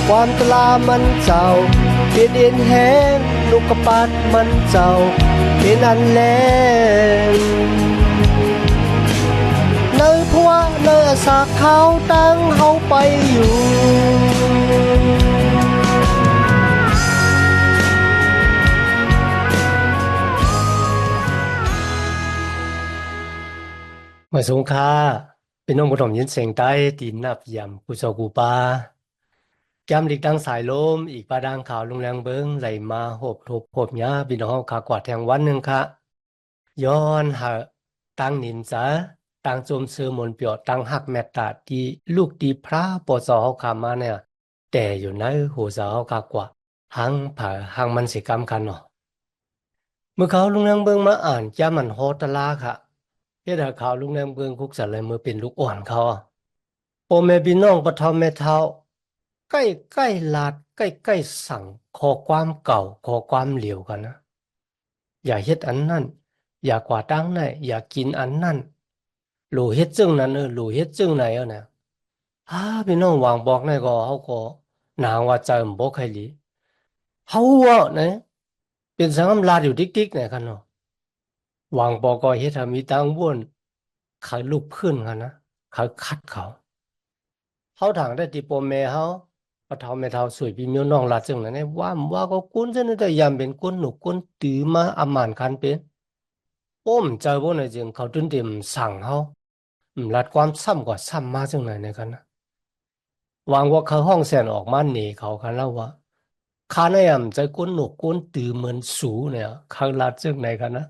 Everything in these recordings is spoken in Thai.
ความตลามันเจ้าเปลี่ยนเอ็นแหงลูกกระปัดมันเจ้าเป็นอันแลงเนื้อพัวเนื้อสากเขาตั้งเฮาไปอยู่เมื่อสงค่าเป็นน้องผู้ถมยินเสียงใต้ตีนนับยำกุศลกูปาแก้มหลีกดังสายลมอีกปลาดังข่าวลงแรงเบิ้งไหลมาหบทบหบหยาบินห้องขากวาดแทงวันหนึ่งค่ะย้อนหาตังนินจ้าตังโจมเสือมนเปียวตังหักแมตตาที่ลูกดีพระปอสอเขาขามาเนี่ยแต่อยู่ในหัวสาวขากว่าหังผ่าหังมันสิกรรมกันเนาะเมื่อเขาลงแรงเบิ้งมาอ่านจ้ามันโฮตลาค่ะเฮ็ดให้ข่าวลงแรงเบิ้งคุกสันเลยมือเป็นลูกอ่อนเขาโอแม่พี่น้องปะทอมแม่เฒ่าใกล้ใกล้ลาดใกล้ใกล้สั่งขอความเก่าขอความเหลียวกันนะอย่าเฮ็ดอันนั้นอย่ากว่าตั้งไหนอย่ากินอันนั้นหลู่เฮ็ดจึงนั้นหลู่เฮ็ดจึงไหนนะพี่น้องวางบอกในก็เฮาก็นางว่าใจมันบ่ใครหลีเฮาว่านะเป็นสังคมลาดอยู่ดิกๆเนี่ยกันเนาะวางบอกก็เฮ็ดให้มีตังว่นเขาลูกพื้นกันนะเขาคัดเขาเฮาทางได้ติโปแม่เฮาปะเฒ่าแม่เฒ่าสวยพี่มีน้องลาดจึงนั้นเนี่ยว่าก็กุนซะนี่แต่ยามเป็นกุนหนุกุนตือมาอำมานคันเป็นใจบ่ในจึงเขาตึ้นเต็มสั่งเฮาลัดความซ้ำกว่าซ้ำมาจังไหนในกันนะวางว่าเขาห้องแสนออกมาหนีเขากันแล้วว่าข้าในยามใจก้นหนกก้นตือเหมือนสูเนี่ยข้างลัดจังไหนกันนะ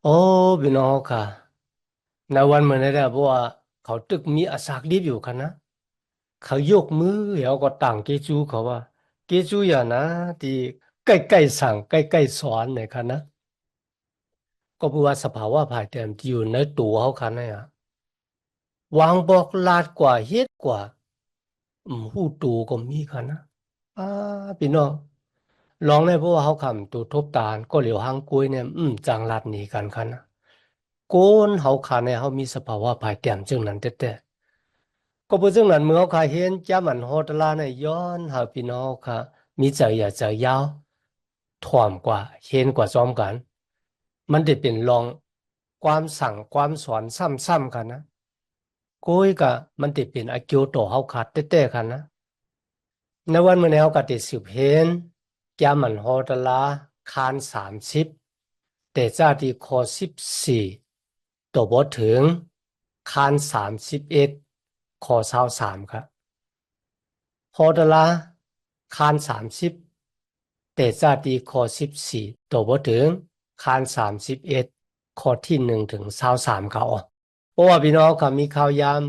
โอ้พี่น้องค่ะในวันเหมือนนี้เพราะว่าเขาตึกมีอาสากรีบอยู่กันนะเขายกมือแล้วก็ต่างเกจูเขาว่าเกจูอย่านะที่ใกล้ๆสั่งใกล้ๆสอนเนี่ยกันนะก็เพราะว่าสภาวะภายเต็มที่อยู่ในตัวเขาคันเนี่ยวางบอกลาดกว่าเฮ็ดกว่าหูตูก็มีกันนะอ่าพี่น้องลองได้เพราะว่าเขาคำตูทบตาลก็เหลียวหางกุ้ยเนี่ยจางลาดหนีกันคันนะโกนเขาขาเนี่ยเขามีสภาวะภายเต็มจึงนั้นแต่ก็เพราะฉะนั้นเมื่อเขาขาเห็นจ้ามันโฮตลาเนี่ยย้อนหาพี่น้องค่ะมีใจอยากจะยาวถ่วมกว่าเห็นกว่าซ้อมกันมันได้เป็นลองความสั่งความสอนซ้ำๆกันนะโก้ยกะมันติเป็นอากิวโตเฮาขาดเต้ๆกันนะในวันเมื่อนี้เฮากะติสืบเห็นแกมันฮอตลาคาน30แต่จ้าที่คอ14ตัวบ่ถึงคาน31คอ23ครับฮอตลาคาน30แต่จ้าที่คอ14ตัวบ่ถึงคาน31ข้อที่1ถึง23เขาเพราะว่าพี่น้องก็มีข่าวยาม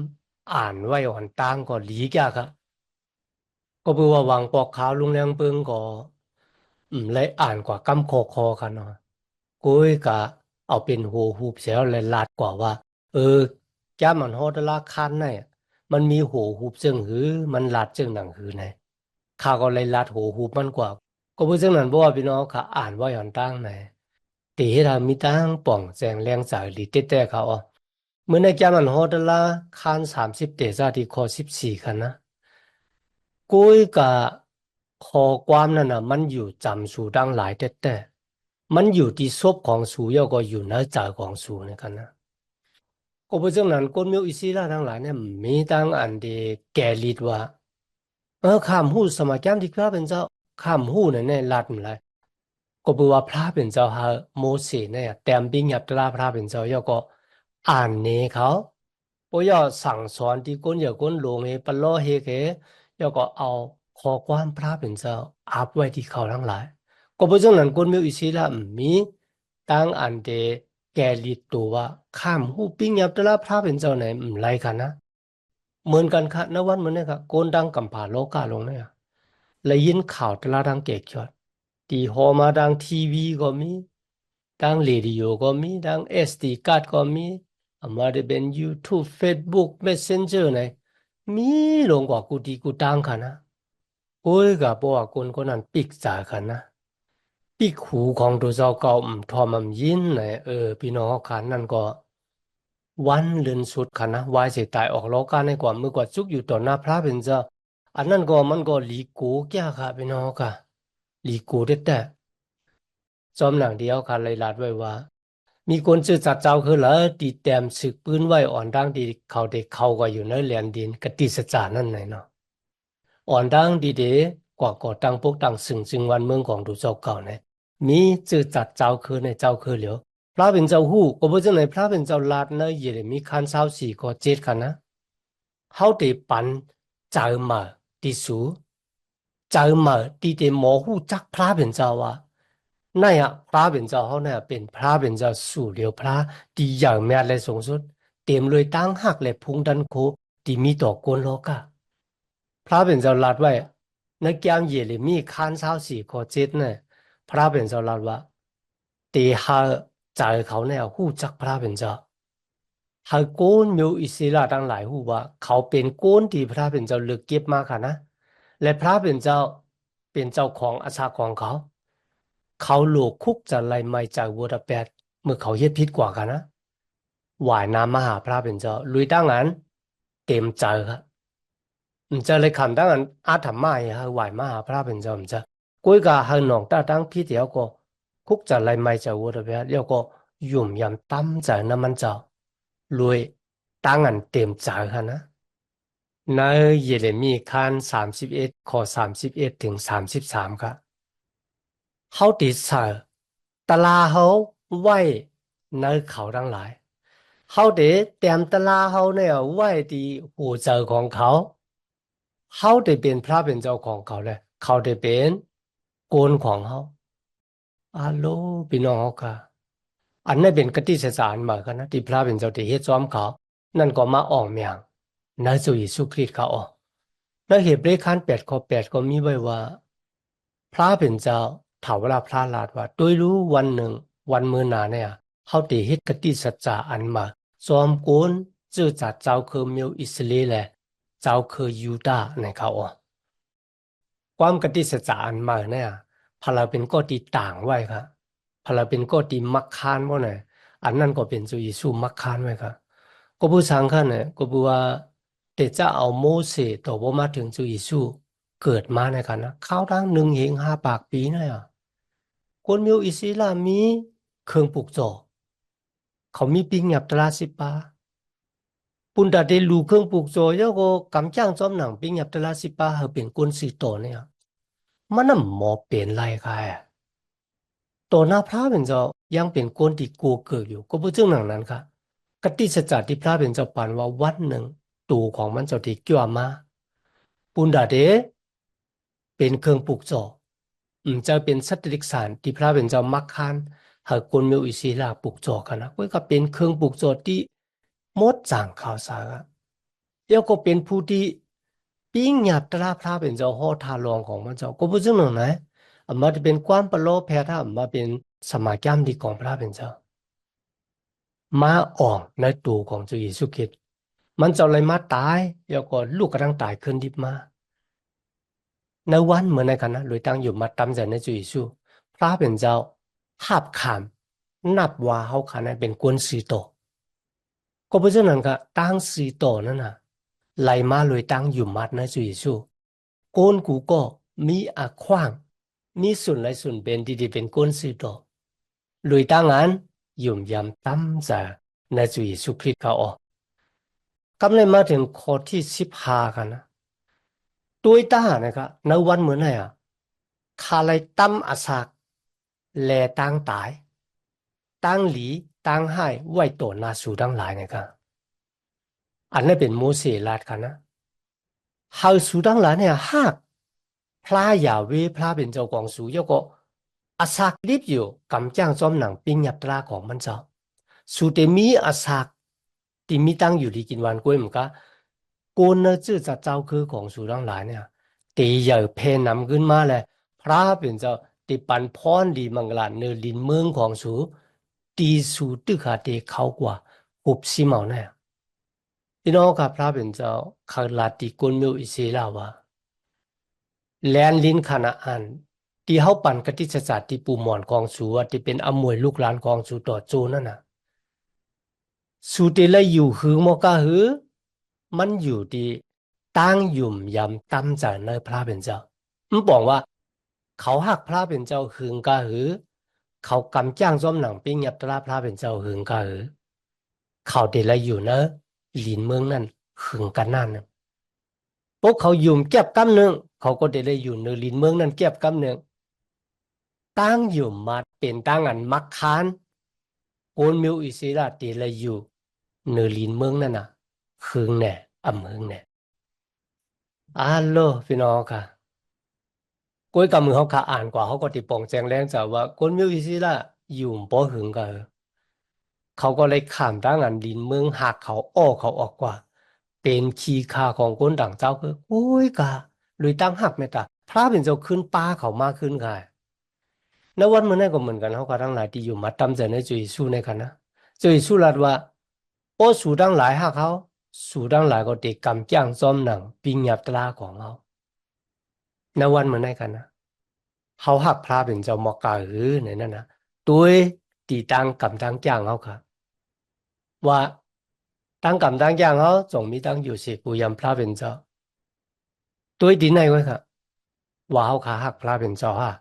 อ่านไว้อ่อนต่างก็หลีกยากครับก็เพื่อว่าวางปอกขาวลุงแรงเปิงก็เลยอ่านกว่ากำคอกันเนาะกุ้ยกะเอาเป็นหูหูเสียเลยลาดกว่าว่าเออจ้ามันฮอดลาคันเนี่ยมันมีหูหูจึงหือมันลาดจึงหนังหือไหนข้าก็เลยลาดหูหูมันกว่าก็เพื่อซึ่งนั้นบอกว่าพี่น้องค่ะอ่านไว้อ่อนตั้งไหนตีให้เรามีตั้งป่องแจงแรงสายหลีเต้ๆเขาอ๋อเมื่อในจ้ามันฮอดลาคัน30เตซ่าที่คอ14คันนะ กุ้ยกับคอความนั่นน่ะมันอยู่จำสูดังหลายแต่มันอยู่ที่ศพของสูยก็อยู่ในใจของสูในกันนะก็เพราะฉะนั้นคนมีอิสระทั้งหลายเนี่ยมีตั้งอันเดีแก่ลิดว่าข้ามหูสมัยแก้มที่พระเป็นเจ้าข้ามหูเนี่ยลัดมันไรก็เพราะว่าพระเป็นเจ้าฮะโมเสสเนี่ยแต้มปิ้งหยับตราพระเป็นเจ้าย่อก็อ่านเนเขาเพราะย่อสั่งสอนที่ก้นอย่าก้นหลงเฮปะล้อเฮเก แล้วก็เอาขอความพระเป็นเจ้าอัพไว้ที่เขาทั้งหลายก็เพราะฉะนั้นคนมีอิสระมีตั้งอันเดแกลิดตัวว่าข้ามหูปิ้งยับตละพระเป็นเจ้าไหนไรกันนะเหมือนกันค่ะนวันเหมือนเนี่ยค่ะโกนดังกำผาโลกาลงเนี่ยเลยยินข่าวตละดังเกกยอดตีฮอมาดังทีวีก็มีดังเรดิโอก็มีดังSDการ์ดก็มีมาได้เป็น YouTube Facebook Messenger ไหนมีลงกว่ากูดีกูตังค่ะนะโอ้ยกับบอกว่าคนนั้นปิกจ่าค่ะนะปิกหูของตัวเจ้าเก่าทอมยินไหนพี่น้องเขาขันนั่นก็วันเลือนสุดค่ะนะวายเสียตายออกโลกาในกว่ามือกว่าจุกอยู่ต่อหน้าพระเป็นเจ้า อันนั้นก็มันก็หลีกูแก่ค่ะพี่น้องค่ะหลีกูเด็ดแต่จอมหนังเดียวค่ะเลยลาดไว้ว่ามีคนชื่อจัดเจ้าคือเหรอตีแต้มศึกปืนไว้อ่อนดังดีเขาเด็กเขาก็อยู่ในแหลนดินกติสจานั่นไหนเนาะอ่อนดังดีเดกว่าก่อตั้งพวกตั้งสึงจึงวันเมืองของดูเจ้าเก่าเนี่ยมีชื่อจัดเจ้าคือในเจ้าคือเหลียวพระเป็นเจ้าหู้ก็บ่จังไหนพระเป็นเจ้าลาดเนยเยเรมีคันเศร้าสี่ก็เจ็ดกันนะ เขาได้ปันเจอมาที่สูเจอมาที่ได้模糊จักพระเป็นเจ้าว่านั่นอ่ะพระเป็นเจ้าเขาเนี่ยเป็นพระเป็นเจ้าสู่เดียวพระที่อย่างแม่เลยสูงสุดเต็มเลยตั้งหักเลยพุงดันโคที่มีต่อกวนโลกาพระเป็นเจ้าลัดไว้ในแก้มเยเลมีคันเศร้าสี่ข้อเจ็ดเนี่ยพระเป็นเจ้าลัดว่าตีหาเจอเขาเนี่ยหู้จักพระเป็นเจ้า ให้โกนมิวอิสลาทั้งหลายหูว่าเขาเป็นโกนที่พระเป็นเจ้าเลือกเก็บมาค่ะนะและพระเป็นเจ้าเป็นเจ้าของอาชาของเขาเขาโลกคุกจะไล่ไม่จากวัวตะแปดเมื่อเขาเฮ็ดผิดกว่ากันนะหวายน้ำมาหาพระเป็นเจ้าลุยตั้งนั้นเต็มใจครับจะเลยคำตั้งนั้นอาถรรพ์ไม่ฮะหวายมาหาพระเป็นเจ้ามันจะกุ้ยกาให้หนองตาตั้งพี่เดียวก็คุกจะไล่ไม่จากวัวตะแปดแล้วก็ยุ่มยำตั้มใจน้ำมันเจ้ารวยตั้งอันเต็มใจค่ะนะ ในเยเรมียคัน31ข้อ31ถึง33ครับเขาติดใส่ตลาเขาไว้ในเขาทั้งหลายเขาเดเตรียมตลาเขาเนี่ยไว้ที่หัวใจของเขาเขาได้เป็นพระเป็นเจ้าของเขาเลยเขาได้เป็นโกนของเขาอาโลพี่น้องเขาค่ะอันนั้นเป็นกติสสารมากันนะที่พระเป็นเจ้าที่เฮ็ดซ้อมเขานั่นก็มาออกเมียงในสุยิสุคริตเขาออก ในเหตุเรขัน8 ข้อ 8ก็มีไว้ว่าพระเป็นเจ้าถามเวลาพระลาดว่าโดยรู้วันหนึ่งวันมื้อหนาเนี่ยเขาได้เฮ็ดกติสัจจะอันมาซอมโกนจื้อจัดเจ้าคือมิวอิสราเอลและเจ้าคือยูดาห์ในเขาอ่ะความกติสัจจะอันมาเนี่ยพอเราเป็นก็ตีต่างไว้ครับพอเราเป็นก็ตีมักคานว่าเนี่ยอันนั้นก็เป็นจุยิสูมักคานไว้ครับก็ผู้สังฆเนี่ยก็บอกว่าเดจะเอาโมเสสต่อว่ามาถึงจุยิสูเกิดมาในกันนะเข้าทั้ง1 เหง 5 ปาก ปีเนี่ยคนมิวอิสลามมีเครื่องปลูกจ่อเขามีปิงหยับตราสิปาปุ่นดาเดลูเครื่องปลูกจ่อยก็กำจ้างจอมหนังปิงหยับตราสิปาเขาเป็นกุนสีโตเนี่ยมันน่ะหมอเป็นไรกันตัวหน้าพระเป็นเจ้ายังเป็นคนที่กูเกิดอยู่ก็พูดถึงหนังนั้นค่ะกติสัจจะที่พระเป็นเจ้าปานว่าวันหนึ่งตูของมันเจ้าที่เกี่ยวมาปุณดาเดเป็นเครื่องปลูกจ่อจะเป็นสัตว์เดรัจฉานที่พระเป็นเจ้ามักคานหากคนมีอิสลามปลูกจ่อกันนะก็เป็นเครื่องปลูกจ่อที่มดจางข่าวสารแล้วก็เป็นผู้ที่ปิ้งหยาบตราพระเป็นเจ้าห่อทาลองของมันเจ้าก็พูดถึงหนังไหนมาจะเป็นความประโลภแพ้ถ้ามาเป็นสมาแกรมดีของพระเป็นเจ้ามาอ่องในตัวของเจ้าเยซูคริสต์มันจะเลยมาตายแล้วก็ลูกกระทั่งตายขึ้นดิบมาในวันเหมือนในกันนะโดยตั้งอยู่มาตำใจในเจ้าเยซูพระเป็นเจ้าทาบขามนับว่าเขาขานเป็นกวนสีโตก็เพราะฉะนั้นก็ตั้งสีโตนั่นน่ะไหลมาเลยตั้งอยู่มัดในเจ้าเยซูโกนกูก็มีอาขว้างมีส่วนไรส่วนเป็นที่เป็นก้นสีโตเลยตั้งอันยุ่มยำตั้มใจในจุยสุคริตเขาออกกำเลยมาถึงข้อที่15กันนะตัวตานะครับในวันเหมือนไงอ่ะคาไลตั้มอาสากแลตั้งตายตั้งหลีตั้งให้ไว้ตัวนาสูทั้งหลายนะครับอันนี้เป็นโมเสสลาดกันนะเฮาสูทั้งหลายเนี่ยหากพระยาเวพระเป็นเจ้าของสูยก็อาสากรีบอยู่กำจ้างจอมหนังปิ้งยับตราของมันเจ้า สุเตมีอาสากที่มีตั้งอยู่ที่กินวันกุ้ยมันก็กูเนื้อจื้อจัดเจ้าคือของสูทั้งหลายเนี่ยตีใหญ่เพนำขึ้นมาเลยพระเป็นเจ้าตีปันพรดีมังลานเนื้อลินเมืองของสูตีสูตึกหาเตเขากว่าหุบซีเมาเนี่ยพี่น้องกับพระเป็นเจ้าขาลาติกุนมิวอิเซลาวาแลนลินขณะอันที่เขาปั่นกติศาสตร์ที่ปูหมอนของสูว่าที่เป็นอมวยลูกหลานของสูต่อโจนั่นน่ะ สุเตละอยู่หือมอกะหือมันอยู่ที่ ตั้งหยุ่มยำตั้มใจในพระเป็นเจ้ามันบอกว่าเขาหักพระเป็นเจ้าหึงกะหือเขากำจ้างซ้อมหนังปิ้งยับตราพระเป็นเจ้าหึงกะหือเขาเดลัยอยู่เนอะหลินเมืองนั่นหึงกันนั่นนะพวกเขายุ่มเก็บกำเนืองเขาก็เดลัยอยู่ในหลินเมืองนั่นเก็บกำเนืองตั้งหยุ่มมาเป็นตั้งอันมักคานโกนมิวอิสิระเดลัยอยู่ในหลินเมืองนั่นน่ะหึงแน่อำหึงแน่อัลโลพี่น้องค่ะ ก้อยกำมือเขาขาอ่านกว่าเขาก็ติปองแจงแรงจากว่าก้นมิวอิสิละอยู่บ่หึงกันเขาก็เลยขามตั้งอันดินเมืองหักเขาอ้อเขาออกกว่าเป็นขีขาของก้นด่างเจ้าคือโอ้ยกะลุยตั้งหักไม่ตาพระเป็นเจ้าขึ้นป้าเขามากขึ้นค่ะในวันเมื่อนั้นก็เหมือนกันเขาก็ทั้งหลายที่อยู่มาตำใจในจุยสู้ในกันนะจุยสู้รัดว่าโอ้สู้ทั้งหลายหักเขาสู้ทั้งหลายก็เด็กกำจ้างซ้อมหนังปิงหยับตราของเขาในวันเมื่อนั้นกันนะ เขาหักพระเป็นเจ้ามอกาหือในนั้นนะด้วยตีตังกำตังจ้างเขาค่ะว่าตังกำตังจ้างเขาจงมีตังอยู่สิกูยำพระเป็นเจ้าด้วยดีไหนไว้ค่ะว่าเขาขาหักพระเป็นเจ้าฮะ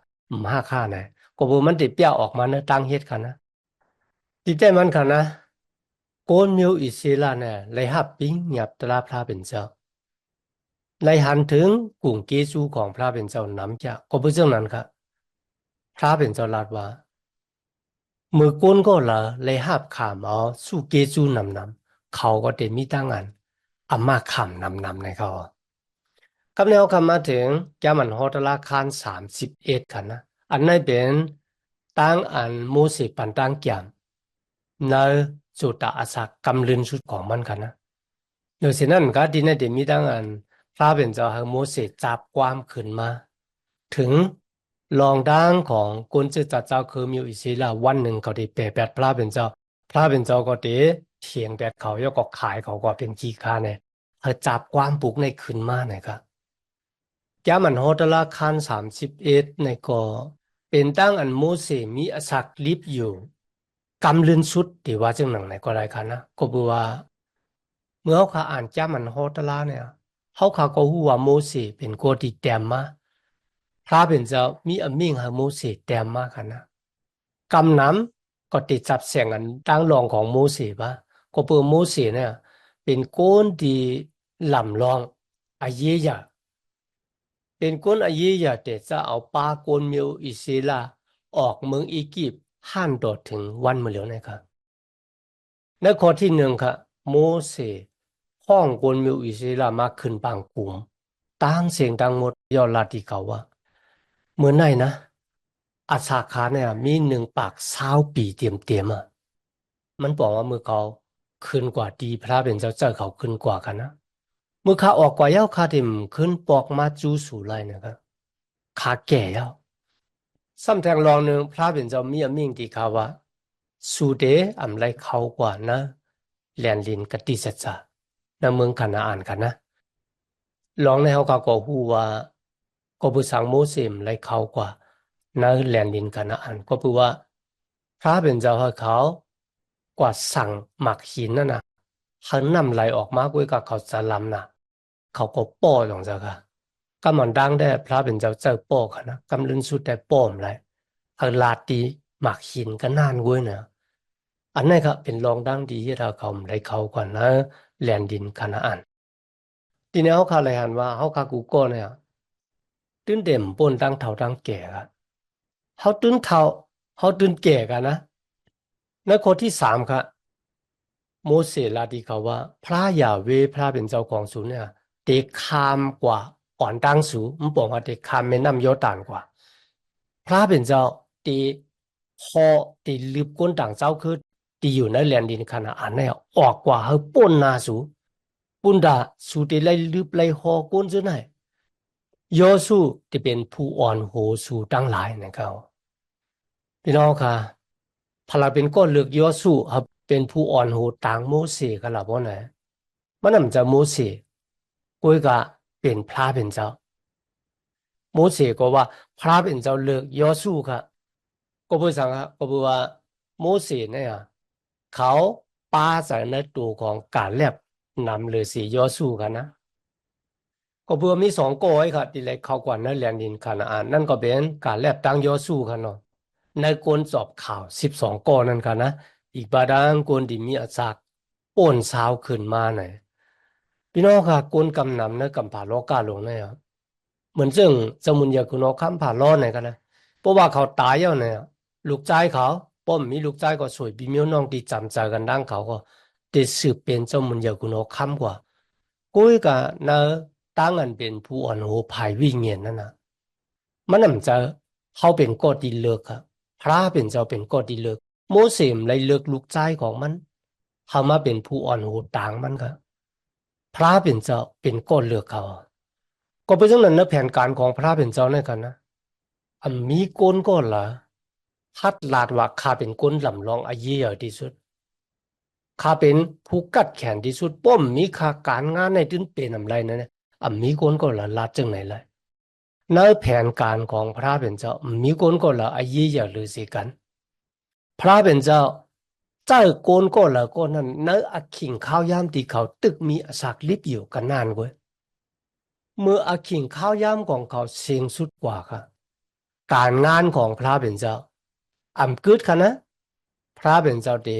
หักข้าไหนก็บอกมันติดเปี้ยออกมาเนตังเฮ็ดค่ะนะติดใจมันค่ะนะโกนมิวอิสิลาเนี่ยเลยหับปิ้งหยับตราพระเป็นเจ้าเลยหันถึงกลุ่มเกจูของพระเป็นเจ้าน้ำจากก็เพื่อเรื่องนั้นค่ะพระเป็นเจ้าลาดว่า มือก้นก็ละเลยหับขามเอาสู้เกจูนำเขาก็เต็มมีตั้งอันอามาขำนำในเขากับแนวคำมาถึงแกมันฮอตลาคาร31กันนะอันนั้นเป็นตั้งอันมูสิปันตั้งแกมในจุดตาอาศักกำลืนสุดของมันกันนะโดยเช่นนั้นก็ดีในเดมีตั้งอันพระเป็นเจ้าให้โมเสสจับความขึ้นมาถึงรองด่างของกุนจือจัดเจ้าคือมิวอิสิลาวันหนึ่งเขาได้เปรแปดพระเป็นเจ้าพระเป็นเจ้าก็ได้เถียงแปดเขาแล้วก็ขายเขาก็เป็นขี้ค้าเนี่ยเขาจับความปลุกในขึ้นมาเนี่ยครับแกมันโฮตลาคัน31ในก็เป็นตั้งอันโมเสมีอสักลิบอยู่กำลืนสุดที่ว่าจังหนังไหนก็ได้คันนะก็บอกว่า เมื่อเขาอ่านจ้ามันโฮตลาเนี่ยเขาก็หูว่าโมเสสเป็นคนที่แต้มมาพระเป็นเจ้ามีอมิ่งหาโมเสสแต้มมากันนะกำน้ำก็ติดจับเสียงกันตั้งรองของโมเสสปะก็เปิดโมเสสเนี่ยเป็นคนที่ลำลองอาเยยาเป็นคนอาเยยาแต่จะเอาปาโกนเมียวอิสราออกเมืองอียิปต์ห้านโดดถึงวันมาแล้วนะครับในข้อที่หนึ่งค่ะโมเสส ห้องกวนมิวอิสลามาขึ้นบางกลุ่มตั้งเสียงดังหมดยอดลาติเขาว่าเหมือนไหนนะอาสาขาเนี่ยมี1 ปาก20 ปีเตรียมอ่ะมันบอกว่ามือเขาขึ้นกว่าดีพระเป็นเจ้าเขาขึ้นกว่ากันนะมือขาออกกว่าเย้าขาทิมขึ้นปอกมาจูสู่ไรนะครับขาแก่เย้าซ้ำแทงรองหนึ่งพระเป็นเจ้ามีอมิ่งที่เขาว่าสูเดอำไรเขากว่านะแลนลินกติสัจจะในเมืองคณาอ่านกันนะ ลองในเขาก็ฮู้ว่าก็ผู้สังโมเสมไรเขากว่าในแลนดินคานาอันก็คือว่าพระเป็นเจ้าให้เขากว่าสั่งหมักหินนั่นนะเขานำไหลออกมากกว่าเขาจะลำนะเขาก็ป้อลงจากค่ะก็มันดังได้พระเป็นเจ้าป้อค่ะนะกำลังสุดแต่ป้อมไรเขาลาตีหมักหินก็นานกว่าเนะอันนี้ครับเป็นรองดังดีที่เราเขาไรเขากว่านะแลนดินคานาอัน ทีนี้เขาคาเลยหันว่าเขาคากูโก้เนี่ยตื้นเด่มปนตั้งเท่าตั้งแก่กันเขาตื้นเท่าเขาตื้นแก่กันนะในข้อที่3ครับโมเสสลาดีเขาว่าพระยาเวห์พระเป็นเจ้าของสูงเนี่ยเด็กคามกว่าอ่อนตั้งสูงมันบอกว่าเด็กคามแม่น้ำยอร์ดานกว่าพระเป็นเจ้าตีพอตีลืบก้นต่างเจ้าคือตีอยู่ในแลนดินคานาอันเนี่ยออกกว่าเขาป้นนาสูปุนดาสูตีไล่ลืบไล่หอก้นซะไหน โยสูที่เป็นผู้อ่อนโหสู่ตั้งหลายนะครับพี่น้องค่ะพลังเป็นก้อนเลือกโยสูครับเป็นผู้อ่อนโหต่างโมเสกันหรอพ่อไหนมันนำจะโมเสกุยกะเป็นพระเป็นเจ้าโมเสก็ว่าพระเป็นเจ้าเลือกโยสูค่ะก็พูดสั่งครับก็พูดว่าโมเสเนี่ยเขาปาใส่ในตัวของการแลบนำเลยสีโยสูกันนะ ก็เพื่อมีสองโกไอ้ค่ะที่เลยเข้ากว่าในแลนดินคานาอันนั่นก็เป็นการแลบตั้งยอสู้ค่ะเนาะในกลสอบข่าว12โกนั่นค่ะนะอีกบาดางกลที่มีอาสากป่นสาวขึ้นมาหน่อยพี่น้องค่ะกลกำนำนะกำผาโลกาลงเนี่ยเหมือนซึ่งสมุนยาคุณเอาคำผ่าล้อไหนกันนะเพราะว่าเขาตายแล้วเนี่ยลูกชายเขาป้อมมีลูกชายก็สวยพี่มิ้วน้องที่จำใจกันดังเขาก็ติดสืบเป็นเจ้ามุนยาคุณเอาคำกว่า กูก็นะตั้งอันเป็นผู้อ่อนโหภายวิญญาณนั่นนะมันน่ะมันจะเขาเป็นกอดีเลิกครับพระเป็นเจ้าเป็นกอดีเลิกโมเสสเลยเลิกลูกชายของมันเขามาเป็นผู้อ่อนโหต่างมันครับพระเป็นเจ้าเป็นกอเลือกเขาก็เป็นเช่นนั้นนะแผนการของพระเป็นเจ้าในกันนะอันมีโกนก็ละฮัดลาดว่าข้าเป็นคนลำลองอาเยี่ยที่สุดข้าเป็นผู้กัดแขนที่สุดป้อมมีข้าการงานในตื้นเป็นอะไรนั่นนะอันมีโกนก็ละลาดจังไหนเลย ในแผนการของพระเป็นเจ้ามีคนก็ละอายีอย่าลือสิกันพระเป็นเจ้าเจ้าโกนก็ละก็นั้นในอักขิงข้าวยามที่เขาตึกมีสักลิบอยู่กันนานกว่าเมื่ออักขิงข้าวยามของเขาเสียงสุดกว่าค่ะการงานของพระเป็นเจ้าอำกึดค่ะนะพระเป็นเจ้าเด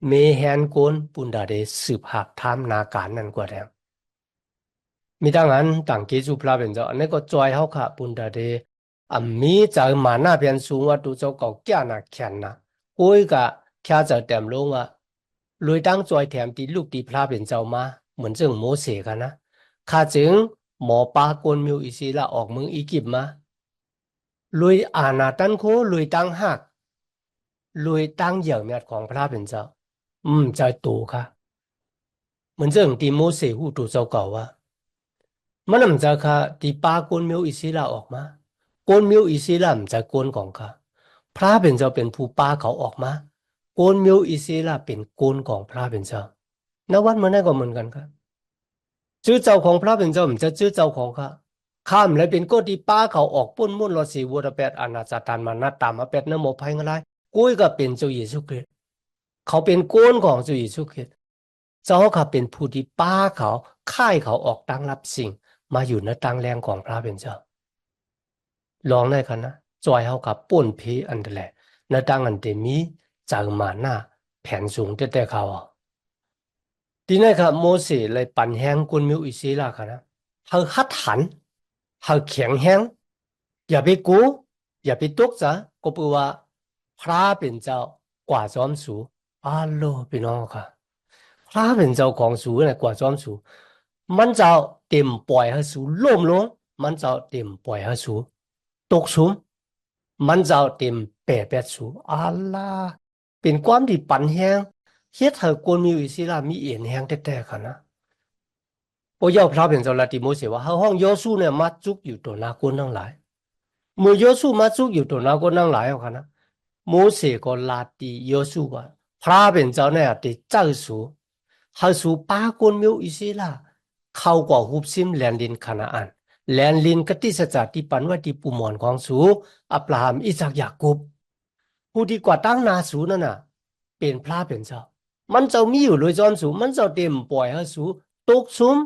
เมแฮนโกนปุนดาเดสืบหักทามนาการนั่นกว่าแล้ว มีตั้งอันต่างกิจุพลาเป็นเจ้าอันนี้ก็จอยเขาค่ะปุ่นดาเดอ่ะมีจากมาหน้าเป็นสูงว่าดูเจ้าเก่าแก่น่ะแข็งน่ะกุ้ยกะแค่จะเต็มลงว่าเลยตั้งจอยแถมตีลูกตีพลาเป็นเจ้ามาเหมือนจึงโมเสกันนะข้าจึงหมอปากลมิวอิสิละออกเมืองอียิปต์มาลุยอาณาตันโคลุยตั้งหักลุยตั้งเหยี่ยวเมียดของพระเป็นเจ้าใจตูค่ะเหมือนจึงตีโมเสหูดูเจ้าเก่าว่า มันนำจากค่ะที่ป้าโกนมิวอิสลาออกมาโกนมิวอิสลามจากโกนของค่ะพระเป็นเจ้าเป็นผู้ป้าเขาออกมาโกนมิวอิสลาเป็นโกนของพระเป็นเจ้านวันมันได้ก็เหมือนกันครับชื่อเจ้าของพระเป็นเจ้ามันจะชื่อเจ้าของค่ะข้ามเลยเป็นก็ที่ป้าเขาออกปุ้นมุ่นรอสีวัวตะเป็ดอนาจตานมานาตามมาเป็ดนโมภัยอะไรกุ้ยก็เป็นเจ้าเยซูคริสต์เขาเป็นโกนของเจ้าเยซูคริสต์เจ้าเขาเป็นผู้ที่ป้าเขาค่ายเขาออกตั้งรับสิ่ง มาอยู่ในตังแรงของพระเป็นเจ้าลองได้กันนะจอยเฮากับป่นเพอันเดแหละในตังอันเดมีจากมาหน้าแผ่นสูงแต่เขาอ่ะทีนี้ครับโมเสสเลยปั่นแห้งกุนมิวอิสิลาค่ะนะเขาฮัดหันเขาแข็งแห้งอย่าไปกูอย่าไปตกจ้ะก็แปลว่าพระเป็นเจ้ากว่าจอมสูอาโลพี่น้องค่ะพระเป็นเจ้าของสูเนี่ยกว่าจอมสูมันจะเต็มปล่อยให้สูล่มลงมันจะเต็มปล่อยให้สูตกสูงมันจะเต็มแปะแปดสูอาล่าเป็นความที่ปั่นแห้งเฮ็ดให้คนมีอิสลามมีเอ็นแห้งแต่ๆกันนะ โอ้ยาพระเป็นเจ้าลัทธิโมเสสว่าห้องโยซูเนี่ยมาจุกอยู่ตัวนาคนทั้งหลายเมื่อโยซูมาจุกอยู่ตัวนาคนทั้งหลายเอาค่ะนะโมเสสก็ลัทธิโยซูว่าพระเป็นเจ้าเนี่ยติดเจ้าสูเขาสูป้าคนมิวอิสลาเข้ากว่าหุบซิมแลนดินคานาอันแลนดินกติสจักรที่ปันว่าที่ปุ่มอนของสูอับราฮัมอิสากยากุบผู้ที่กว่าตั้งนาสูนั่นน่ะเป็นพระเป็นเจ้ามันจะมีอยู่เลยจอนสูมันจะเต็มปล่อยให้สูตกซุม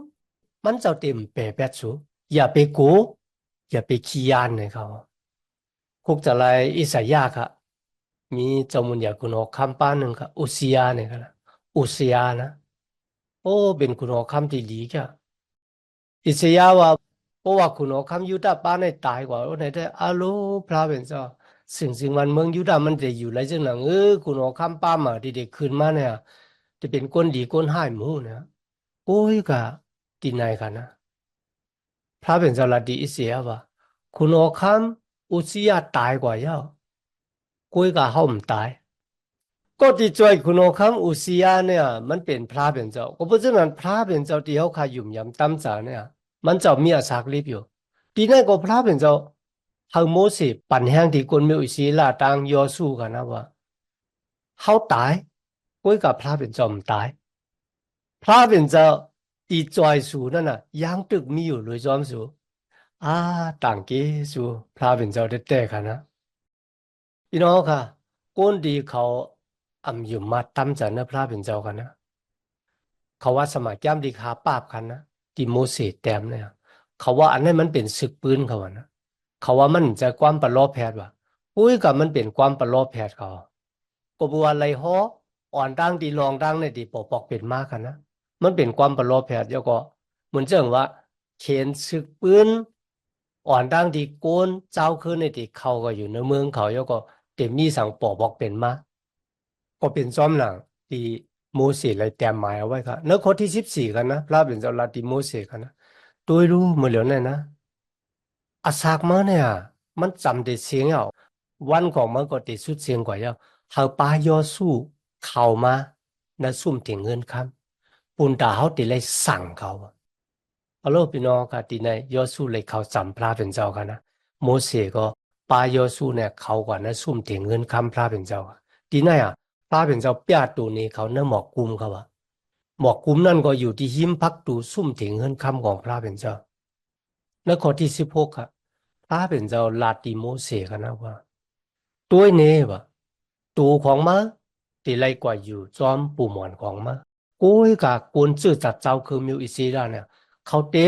มันจะเต็มเปรแบบสูอย่าไปโกอย่าไปขี้ยานเลยเขาคุกจะไรอิสยาค่ะมีจามุนอยากคุณออกคำป้าหนึ่งค่ะอุสยาเนี่ยค่ะอุสยานะโอ้เป็นคุณออกคำที่ดีค่ะอิสยาว่าเพราะว่าคุณออกคำยุดาป้าในตายกว่าในแต่อาโลพระเป็นเจ้าสิ่งมันเมืองยุดามันจะอยู่ไรจังหนังคุณออกคำป้ามาที่เด็กขึ้นมาเนี่ยจะเป็นคนดีคนให้หมูเนี่ยโอ้ยกะตีนายกันนะ พระเป็นเจ้าลัทธิอิสยาว่าคุณโอคัมอุสยาตายกว่าเย้ากุยกะเขาไม่ตายก็ที่จอยคุณโอคัมอุสยาเนี่ยมันเป็นพระเป็นเจ้าก็เพราะฉะนั้นพระเป็นเจ้าที่เขาขยุ่มยำตั้มจ่าเนี่ยมันจะมีอาศักลิบอยู่ทีนั้นก็พระเป็นเจ้าเขาโมเสสปั่นแห้งที่คนมีอิสลาตังยอสู้กันนะว่าเขาตายกุยกับพระเป็นเจ้าไม่ตายพระเป็นเจ้าที่จอยสูนั่นน่ะยังตึกมีอยู่เลยจอมสู อ่าต่างกีสู่พระเป็นเจ้าได้แต่ค่ะนะพี่น้องค่ะก้นดีเขาอ่ำอยู่มาตั้มจันนะพระเป็นเจ้ากันนะเขาว่าสมัยแก้มดีขาปราบกันนะที่โมเสสแต้มเนี่ย เขาว่าอันนั้นมันเป็นศึกปืนเขาอะนะเขาว่ามันจะความประโลภแพทย์ว่ะอุ้ยกับมันเป็นความประโลภแพทย์เขาก็บัวอะไรฮ้ออ่อนดังดีรองดังในดีปกปอกเป็นมากกันนะมันเป็นความประโลภแพทย์เดี๋ยวก็เหมือนเจิงว่าเขียนศึกปืนอ่อนดังดีโกนเจ้าขึ้นในดีเขาก็อยู่ในเมืองเขาเดี๋ยวก็เต็มมีสั่งปอกบอกเป็นมาก็เป็นซ้อมหนังที่โมเสสเลยเตรียมหมายเอาไว้ครับในข้อที่14กันนะพระเป็นเจ้าลาติโมเสสกันนะตัวรู้เหมือนเหลียวเนี่ยนะ อาซากมาเนี่ยมันจำได้เสียงอ่ะวันของมันก็ติดสุดเสียงกว่าเยอะเขาปายอสู้เข้ามาในซุ่มถึงเงินคำปุ่นตาเขาติเลยสั่งเขาเอาโลกพี่น้องกันทีในยอสู้เลยเขาจำพระเป็นเจ้ากันนะโมเสสก็ปายอสู้เนี่ยเขากว่าในซุ่มถึงเงินคำพระเป็นเจ้าทีไหนอ่ะพระเป็นเจ้าเปียตัวนี้เขาเนื้อหมอกกุมเขาว่าหมอกกุมนั่นก็อยู่ที่หิมพักตูซุ่มถึงเงินคำของพระเป็นเจ้า แล้วข้อที่16ครับพระเป็นเจ้าลาติโมเสกันนะว่าตัวเนี้ว่ะตัวของมาตีไรกว่าอยู่จอมปู่หมอนของมากูยกะกุนจื้อจัดเจ้าคือมิวอิซีราเนี่ยเขาเตะ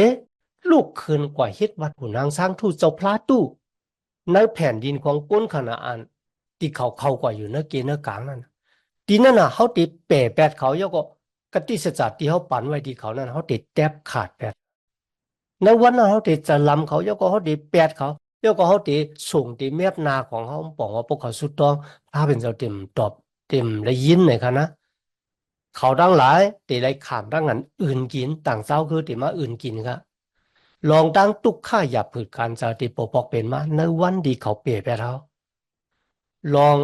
ลูกคืนกว่าเฮ็ดวัดหุ่นนางสร้างทูตเจ้าพระตู้ในแผ่นดินของก้นขนาอันที่เขากว่าอยู่เนื้อเกเนื้อกลางนั่นทีนั่นน่ะเขาติดแปะแปดเขายก็กติสจัดที่เขาปั่นไว้ที่เขานั่นเขาติดแทบขาดแปด ในวันนั้นเขาติจะลำเขายกก็เขาติแปดเขายกก็เขาติส่งติเมียบนาของเขาบอกว่าพวกเขาสุดต้องพาเป็นเจ้าเต็มตอบเต็มและยินเลยค่ะนะเขาทั้งหลายติได้ขามทั้งนั้นอื่นกินต่างเจ้าคือติมาอื่นกินครับลองตั้งตุกข้าหยาบผืดการจะติปกปอกเป็นมาในวันดีเขาเปลี่ยนไปแล้วลอง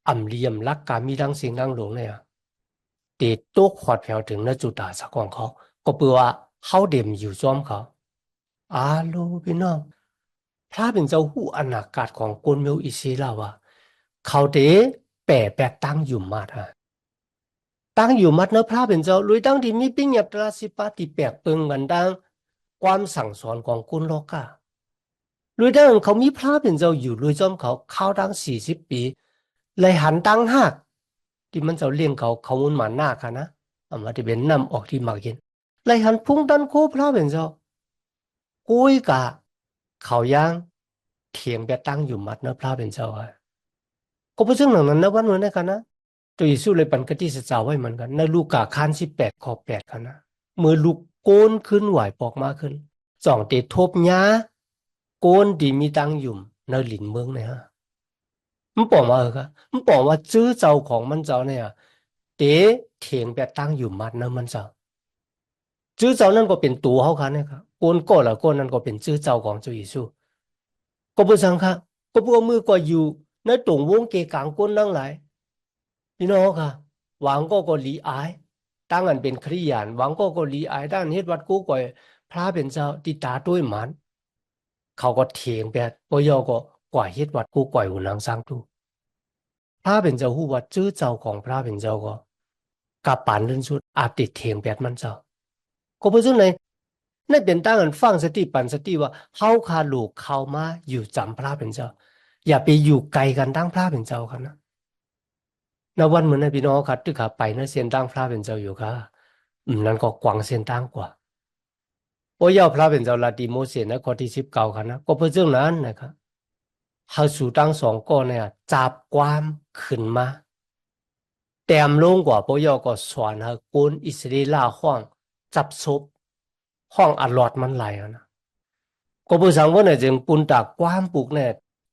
อ่ำเลียมรักการมีดังสิ่งดังหลวงเนี่ยติดตัวขอดแผวถึงในจุดด่าสักของเขาก็เปือว่าเขาเด่มอยู่ซ้อมเขา อาโลพี่น้องพระเป็นเจ้าหู้อนาคตของกวนเมียวอิซีลาวะเขาเดแปะแปะตั้งอยู่มัดฮะตั้งอยู่มัดเนอะพระเป็นเจ้าลุยตั้งที่มีปิ้งหยับตราสิปาติแปกเปิงกันดังความสั่งสอนของกุนโลกาลุยตั้งเขามีพระเป็นเจ้าอยู่ลุยจอมเขาเข้าตั้ง40 ปีเลยหันตั้งหักที่มันจะเลี้ยงเขามุนหมาหน้าค่ะนะเอามาที่เป็นนำออกที่มากินเลยหันพุ่งดันโคพระเป็นเจ้า กุ้ยกะเขาย่างเถียงไปตั้งอยู่มัดเนอะพระเป็นเจ้าอะก็เพราะซึ่งหนังนั้นนะวันนู้นนะกันนะตัวเยซูเลยปันกติสจาไว้เหมือนกันในลูกาคาน18 ข้อ 8กันนะเมื่อลูกโกนขึ้นไหวปอกมาขึ้นจ่องเตะทบหญ้าโกนดีมีตั้งอยู่ในหลินเมืองเนี่ยฮะมันบอกมาครับมันบอกว่าจื้อเจ้าของมันเจ้าเนี่ยเตะเถียงไปตั้งอยู่มัดเนอะมันเจ้า จื้อเจ้านั่นก็เป็นตัวเขาค่ะเนี่ยครับโกนก็ละโกนนั่นก็เป็นจื้อเจ้าของเจ้าเยซูก็บ่สังค่ะก็บ่เอามือก็อยู่ในตรงวงเกกลางก้นนั่งหลายพี่น้องค่ะหวังก็ลีอายตั้งอันเป็นคริยานหวังก็ลีอายด้านเฮ็ดวัดกูก่อยพระเป็นเจ้าติตาด้วยหมันเขาก็เถียงแบบบ่ยอก็ก่อยเฮ็ดวัดกูก่อยหูนางสร้างตูพระเป็นเจ้าฮู้ว่าจื้อเจ้าของพระเป็นเจ้าก็กับปานเรื่องสุดอาจติดเถียงแบบมันเจ้า ก็เพราะฉะนั้นในเป็นตั้งกันฟังสติปันสติว่าเฮาคาลูกเข้ามาอยู่จำพระเป็นเจ้าอย่าไปอยู่ไกลกันตั้งพระเป็นเจ้าครับนะในวันเหมือนในพี่น้องครับที่ขาไปนะเส้นตั้งพระเป็นเจ้าอยู่ครับนั่นก็กว้างเส้นตั้งกว่าโอ้ยเอาพระเป็นเจ้าลาติโมเสสนะข้อที่19ครับนะก็เพราะเรื่องนั้นนะครับเฮาสู่ตั้งสองก้อนเนี่ยจับความขึ้นมาแต้มลงกว่าพระยอก็สอนให้คนอิสราเอลห้องจับศพห้องอลอดมันไหลนะ ก็ผู้สังวนเนี่ยจึงปุนตากความปลูกเนี่ย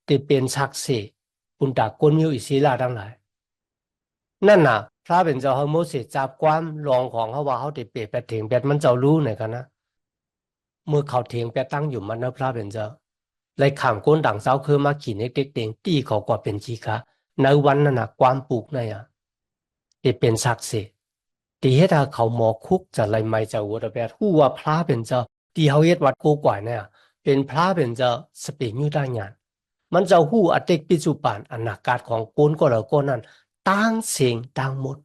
ติเป็นศักดิ์สิทธิ์ปุนตากคนมิวอิศิลาทั้งหลายนั่นน่ะพระเป็นเจ้าเฮาโมเสสจับความรองของเขาว่าเขาติเปรตแปดเถียงแปดมันเจ้ารู้เนี่ยกันนะเมื่อเขาเถียงแปดตั้งอยู่มันนะพระเป็นเจ้าเลยขามก้นดังเสาคือมาขี่ในเด็กเต็งตีเขากว่าเป็นชีคะในวันนั้นน่ะความปลูกเนี่ยติเป็นศักดิ์สิทธิ์ตีให้ถ้าเขาหมอคุกจะไรไม่จะวัวแปดผู้ว่าพระเป็นเจ้าที่เขาเฮ็ดวัดโกกว่าเนี่ยเป็นพระเป็นเจ้าสเปนยูได้งาน มันจะหู้อติกปิจุปันอนาคตของคนก็แล้วก็นั้นตั้งเสียงตั้งหมด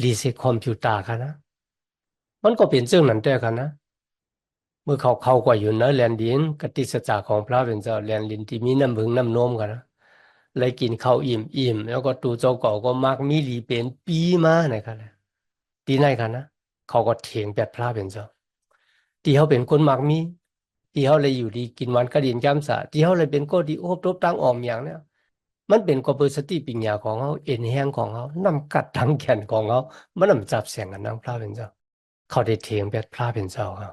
รีเซ็ตคอมพิวเตอร์กันนะมันก็เป็นเรื่องนั้นแต่กันนะเมื่อเขาก็อยู่ในแลนดินกติสัจจะของพระเป็นเจ้าแลนดินที่มีน้ำผึ้งน้ำนมกันนะเลยกินข้าวอิ่มแล้วก็ตูเจ้าเก่าก็มักมีหลีเป็นปีมานะครับตีไหนกันนะเขาก็เถียงแบบพระเป็นเจ้าที่เขาเป็นคนมักมี ที่เฮาเลยอยู่ดีกินหวานกระดินจ้ำสาที่เฮาเลยเป็นก็ดีโอบทบตั้งออมอย่างเนี่ยมันเป็นก็เปิดสติปัญญาของเฮาเอ็นแห้งของเฮานำกัดทั้งแขนของเฮามันนำจับเสียงกันนำพระเป็นเจ้าเขาได้เถียงแบบพระเป็นเจ้าครับ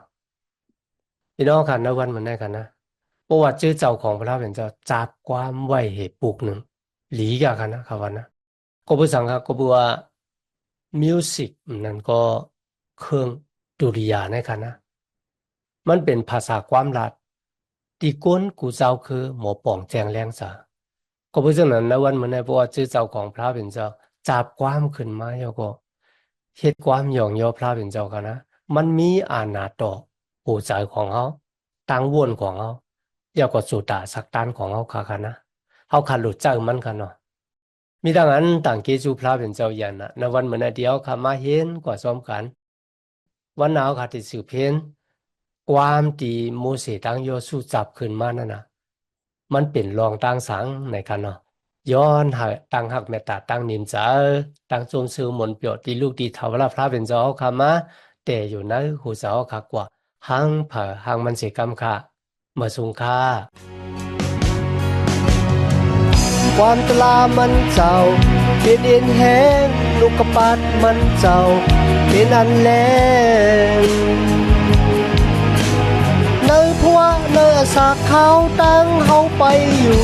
พี่น้องค่ะในวันเหมือนได้กันนะประวัติชื่อเจ้าของพระเป็นเจ้าจับความไว้เหตุปลูกหนึ่งหลีกากันนะครับวันนะก็ผู้สังฆก็บอกว่ามิวสิกนั่นก็เครื่องดุริยางค์ในกันนะมันเป็นภาษาความลัดที่ก้นกูเจ้าคือหมอป่องแจงแรงสาก็เพราะฉะนั้นในวันเหมือนในประวัติชื่อเจ้าของพระเป็นเจ้าจับความขึ้นมาแล้วก็เฮ็ดความหยองยอพระเป็นเจ้ากันนะมันมีอานาต่อผู้ใจของเขาตั้งวนของเขาเรียกว่าสุตตะสักตานของเขาค่ะกันนะเขาขาดหลุดจากมันกันเนาะมีดังนั้นต่างเกจูพระเป็นเจ้ายันนะในวันเหมือนในเดียวค่ะมาเห็นกว่าซ้อมกันวันหนาวค่ะที่สืบเพ้นความที่โมเสสตั้งโยสู้จับขึ้นมานั่นนะมันเป็นรองตั้งสังในกันเนาะย้อนหักตั้งหักเมตตาตั้งนินจาตั้งจมซื้อหมนเปียวตีลูกตีเทวราพระเป็นเจ้าค่ะมาแต่อยู่ในหูเจ้าค่ะกว่าหังเผอหังมันเสกรรมค่ะมาสุงค่าความตลามันเจ้าเป็นเอ็นแห้งลูกกระปัดมันเจ้าเป็นอันแรงเนื้อพัวเนื้อสากขาวตั้งเฮาไปอยู่